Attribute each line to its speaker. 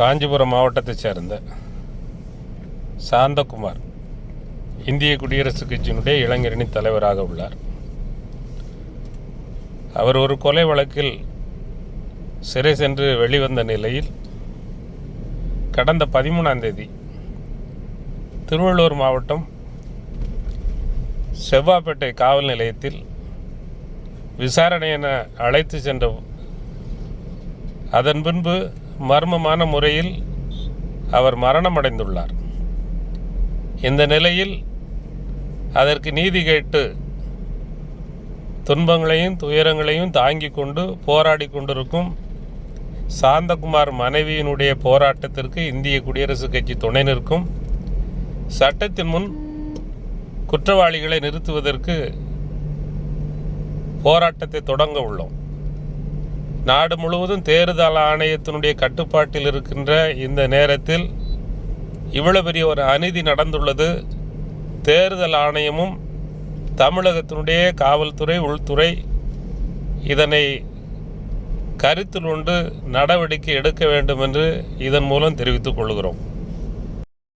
Speaker 1: காஞ்சிபுரம் மாவட்டத்தைச் சேர்ந்த சாந்தகுமார் இந்திய குடியரசுக் கட்சியினுடைய இளைஞரணி தலைவராக உள்ளார். அவர் ஒரு கொலை வழக்கில் சிறை சென்று வெளிவந்த நிலையில் கடந்த 13ஆம் தேதி திருவள்ளூர் மாவட்டம் செவ்வாப்பேட்டை காவல் நிலையத்தில் விசாரணை என அழைத்து சென்ற அதன் பின்பு மர்மமான முறையில் அவர் மரணமடைந்துள்ளார். இந்த நிலையில் அதற்கு நீதி கேட்டு துன்பங்களையும் துயரங்களையும் தாங்கி கொண்டு போராடி கொண்டிருக்கும் சாந்தகுமார் மனைவியினுடைய போராட்டத்திற்கு இந்திய குடியரசுக் கட்சி துணை நிற்கும். சட்டத்தின் முன் குற்றவாளிகளை நிறுத்துவதற்கு போராட்டத்தை தொடங்க உள்ளோம். நாடு முழுவதும் தேர்தல் ஆணையத்தினுடைய கட்டுப்பாட்டில் இருக்கின்ற இந்த நேரத்தில் இவ்வளவு பெரிய ஒரு அநீதி நடந்துள்ளது. தேர்தல் ஆணையமும் தமிழகத்தினுடைய காவல்துறை, உள்துறை இதனை கருத்தில் கொண்டு நடவடிக்கை எடுக்க வேண்டும் என்று இதன் மூலம் தெரிவித்துக் கொள்கிறோம்.